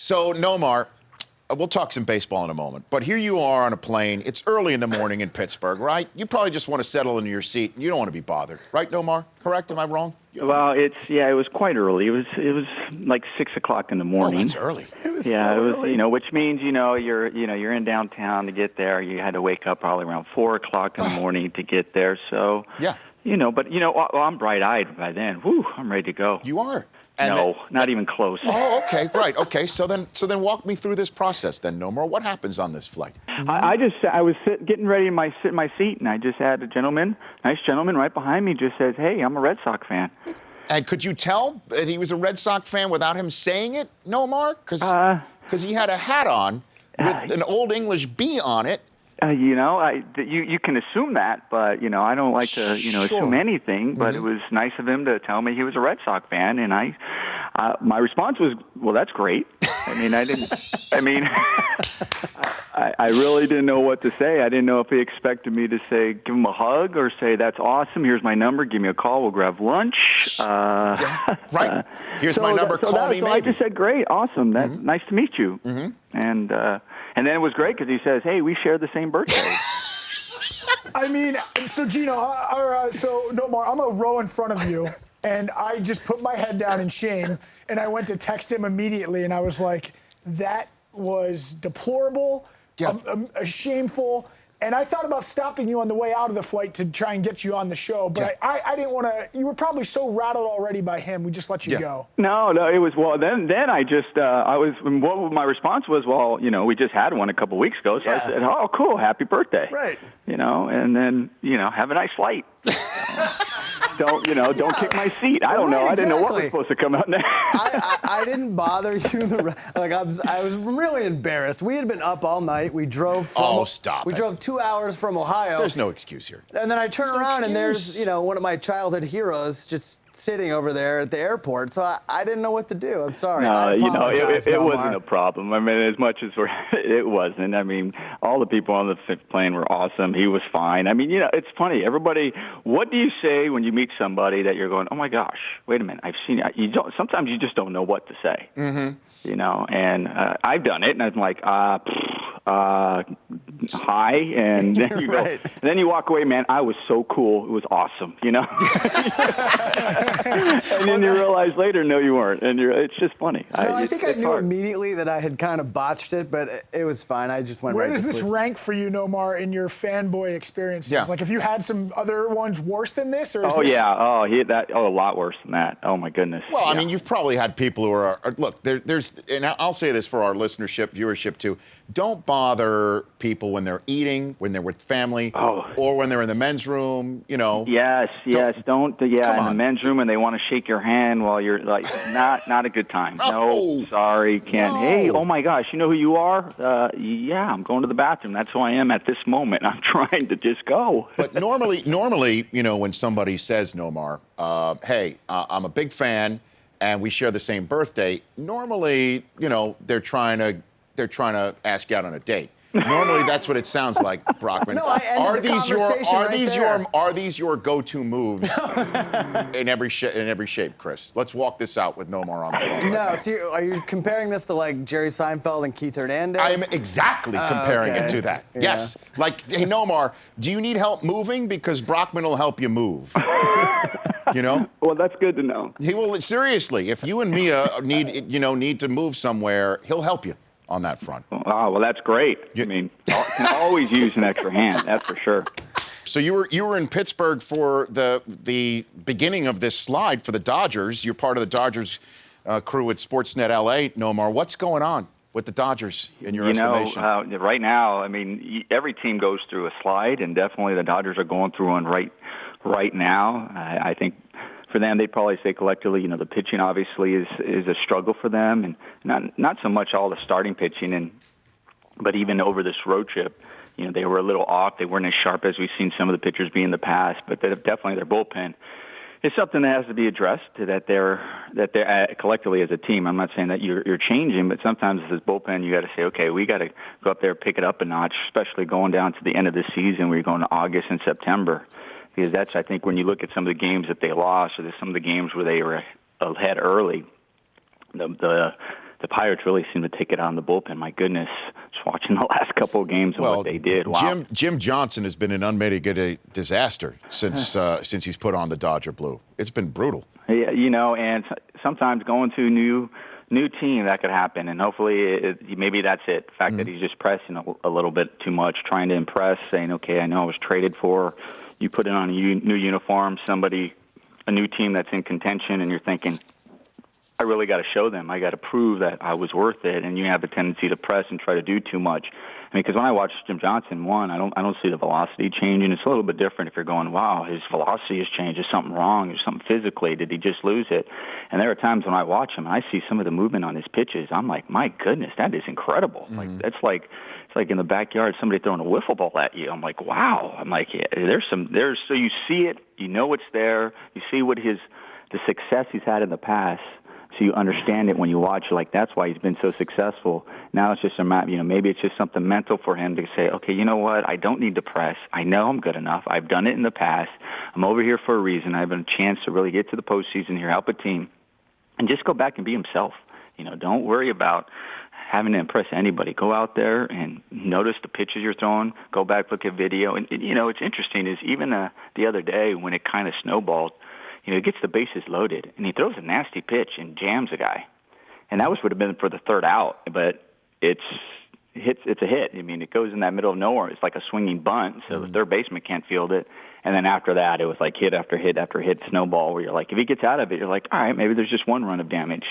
So, Nomar, we'll talk some baseball in a moment, but here you are on a plane. It's early in the morning in Pittsburgh, right? You probably just want to settle into your seat, and you don't want to be bothered, right, Nomar? Correct? Am I wrong? Well, it was quite early. It was like 6 o'clock in the morning. Oh, that's early. It was early. Which means you're in downtown to get there. You had to wake up probably around 4 o'clock in the morning to get there. So yeah, I'm bright-eyed by then. Whew, I'm ready to go. You are. Not even close. Oh, okay, right, okay. So then walk me through this process then, Nomar. What happens on this flight? I was getting ready to sit in my seat, and I just had a nice gentleman right behind me just says, "Hey, I'm a Red Sox fan." And could you tell that he was a Red Sox fan without him saying it, Nomar? Because he had a hat on with an Old English B on it. You can assume that, but I don't like to assume anything. But it was nice of him to tell me he was a Red Sox fan, and my response was, "Well, that's great." I really didn't know what to say. I didn't know if he expected me to say, give him a hug, or say, "That's awesome. Here's my number. Give me a call. We'll grab lunch." Yeah, right. Here's my number. Call me. So maybe. I just said, "Great, awesome. Nice to meet you." And then it was great because he says, "Hey, we share the same birthday." So Gino, so Nomar, I'm a row in front of you, and I just put my head down in shame, and I went to text him immediately, and I was like, that was deplorable, shameful. And I thought about stopping you on the way out of the flight to try and get you on the show, but I didn't want to. You were probably so rattled already by him. We just let you go. No, it was Then I just what my response was. Well, we just had one a couple weeks ago, so I said, "Oh, cool, happy birthday!" Right. And then have a nice flight. Don't kick my seat. I don't know. I didn't know what was supposed to come out next. I didn't bother you. I was really embarrassed. We had been up all night. We drove from. We drove 2 hours from Ohio. There's no excuse here. And then I turn around and there's one of my childhood heroes just sitting over there at the airport. So I didn't know what to do. I'm sorry. No, it wasn't a problem. As much as it wasn't. All the people on the plane were awesome. He was fine. It's funny. Everybody, what do you say when you meet somebody that you're going, "Oh my gosh, wait a minute, I've seen it." Sometimes you just don't know what to say. Mm-hmm. And I've done it, and I'm like, hi, and then you go, and then you walk away. Man, I was so cool. It was awesome. And then you realize later, no, you weren't, and it's just funny. I think I knew immediately that I had kind of botched it, but it was fine. I just went. Where does this rank for you, Nomar, in your fanboy experiences? Yeah. Like, have you had some other ones worse than this, or? A lot worse than that. Oh my goodness. Well, you've probably had people who are look. There's, and I'll say this for our listenership, viewership too. Don't bother people when they're eting, when they're with family, or when they're in the men's room. Yes. Don't. In the men's room, and they want to shake your hand while you're like, not a good time. No, sorry, can't. No. Hey, oh my gosh, you know who you are? I'm going to the bathroom. That's who I am at this moment. I'm trying to just go. But normally, when somebody says, Nomar, hey, I'm a big fan, and we share the same birthday. Normally, they're trying to ask you out on a date. Normally, that's what it sounds like, Brockman. No, are these your go-to moves in every shape, Chris? Let's walk this out with Nomar on the phone. No, so are you comparing this to like Jerry Seinfeld and Keith Hernandez? I am exactly comparing it to that. Yeah. Yes, like, hey, Nomar, do you need help moving? Because Brockman will help you move. Well, that's good to know. He will, seriously. If you and Mia need to move somewhere, he'll help you on that front. Oh, well, that's great. Can always use an extra hand, that's for sure. So you were in Pittsburgh for the beginning of this slide for the Dodgers. You're part of the Dodgers crew at SportsNet LA, Nomar. What's going on with the Dodgers in your estimation? Right now, every team goes through a slide, and definitely the Dodgers are going through one right now. I think for them, they'd probably say collectively, the pitching obviously is a struggle for them, and not so much all the starting pitching, but even over this road trip, they were a little off. They weren't as sharp as we've seen some of the pitchers be in the past, but definitely their bullpen is something that has to be addressed. That they're collectively as a team. I'm not saying that you're changing, but sometimes as a bullpen, you got to say, okay, we got to go up there, pick it up a notch, especially going down to the end of the season where you're going to August and September. Because that's, I think, when you look at some of the games that they lost, or some of the games where they were ahead early, the the Pirates really seem to take it on the bullpen. My goodness, just watching the last couple of games and what they did. Wow. Jim Johnson has been an unmitigated disaster since he's put on the Dodger blue. It's been brutal. Yeah, and sometimes going to a new team, that could happen, and hopefully maybe that's it. The fact that he's just pressing a little bit too much, trying to impress, saying, okay, I know I was traded for. You put it on a new uniform, a new team that's in contention, and you're thinking, I really got to show them. I got to prove that I was worth it. And you have a tendency to press and try to do too much. I mean, because when I watch Jim Johnson, I don't see the velocity changing. It's a little bit different if you're going, wow, his velocity has changed. Is something wrong? Is something physically? Did he just lose it? And there are times when I watch him and I see some of the movement on his pitches. I'm like, my goodness, that is incredible. Like it's like in the backyard, somebody throwing a wiffle ball at you. I'm like, wow. I'm like, yeah, so you see it, you know it's there, you see what the success he's had in the past. So you understand it when you watch it. Like, that's why he's been so successful. Now it's just maybe it's just something mental for him to say, okay, you know what? I don't need to press. I know I'm good enough. I've done it in the past. I'm over here for a reason. I have a chance to really get to the postseason here, help a team, and just go back and be himself. Don't worry about having to impress anybody. Go out there and notice the pitches you're throwing. Go back, look at video. And it's interesting is even the other day when it kind of snowballed, he gets the bases loaded, and he throws a nasty pitch and jams a guy. And that would have been for the third out, but it's a hit. I mean, it goes in that middle of nowhere. It's like a swinging bunt, so the third baseman can't field it. And then after that, it was like hit after hit after hit, snowball, where you're like, if he gets out of it, you're like, all right, maybe there's just one run of damage,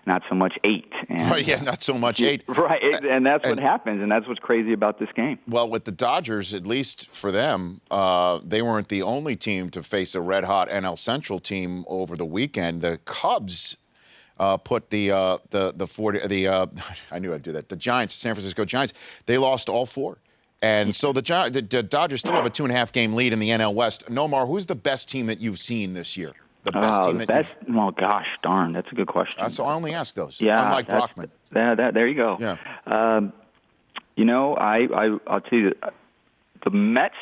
not so much 8. And, not so much 8. Right, and that's what happens, and that's what's crazy about this game. Well, with the Dodgers, at least for them, they weren't the only team to face a red-hot NL Central team over the weekend. The Cubs put the I knew I'd do that. The Giants, San Francisco Giants, they lost all 4. And so the Dodgers still have a 2.5-game lead in the NL West. Nomar, who's the best team that you've seen this year? The best team well, gosh, darn, that's a good question. So I only ask those. Yeah, unlike Brockman. There you go. Yeah. I'll tell you, the Mets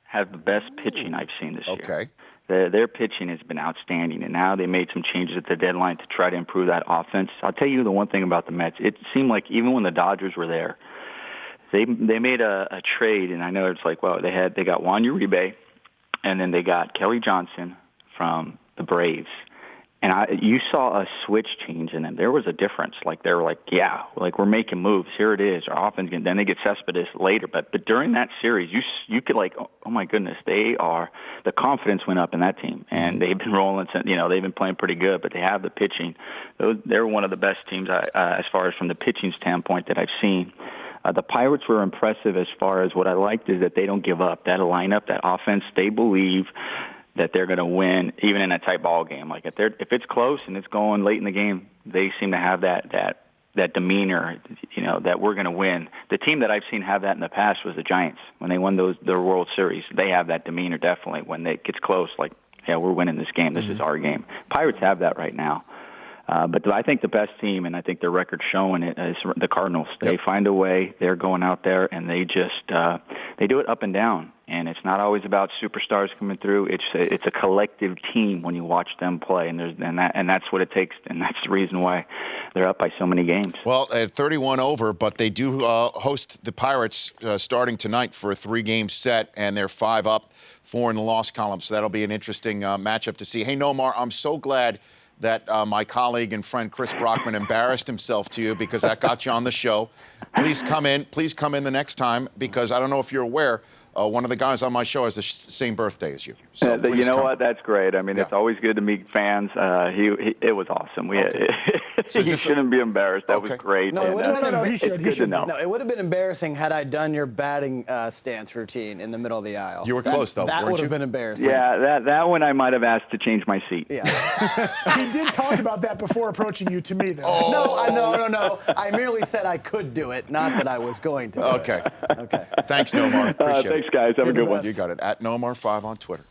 have the best pitching I've seen this year. Okay. Their pitching has been outstanding, and now they made some changes at the deadline to try to improve that offense. I'll tell you the one thing about the Mets. It seemed like even when the Dodgers were there, they made a trade, and I know it's like, well, they got Juan Uribe, and then they got Kelly Johnson from the Braves. And you saw a switch change in them. There was a difference. Like, they were like, yeah, like, we're making moves. Here it is. Our offense. Then they get Cespedes later. But during that series, you could like, oh my goodness, the confidence went up in that team. And they've been rolling. They've been playing pretty good, but they have the pitching. They're one of the best teams as far as from the pitching standpoint that I've seen. The Pirates were impressive as far as what I liked is that they don't give up. That lineup, that offense, they believe that they're going to win even in a tight ball game. Like if it's close and it's going late in the game, they seem to have that demeanor, that we're going to win. The team that I've seen have that in the past was the Giants. When they won their World Series, they have that demeanor definitely. When it gets close, like, yeah, we're winning this game. This is our game. Pirates have that right now. But I think the best team, and I think their record's showing it, is the Cardinals. They find a way. They're going out there, and they just they do it up and down. And it's not always about superstars coming through. It's a collective team when you watch them play, and that's what it takes, and that's the reason why they're up by so many games. Well, at 31 over, but they do host the Pirates starting tonight for a 3-game set, and they're 5 up, 4 in the loss column. So that'll be an interesting matchup to see. Hey, Nomar, I'm so glad that my colleague and friend Chris Brockman embarrassed himself to you because that got you on the show. Please come in the next time, because I don't know if you're aware, one of the guys on my show has the same birthday as you. So you know what? That's great. I mean, it's always good to meet fans. It was awesome. You shouldn't be embarrassed. That was great. No, he should. No, it would have been embarrassing had I done your batting stance routine in the middle of the aisle. You were close, though, That weren't would have you? been embarrassing. Yeah, that one I might have asked to change my seat. Yeah. He did talk about that before approaching you to me, though. Oh. No. I merely said I could do it, not that I was going to. Okay. Thanks, Nomar. Appreciate it. Thanks, guys. Have a good one. You got it. At Nomar5 on Twitter.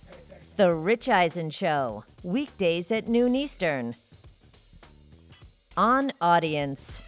The Rich Eisen Show, weekdays at noon Eastern. On Audience.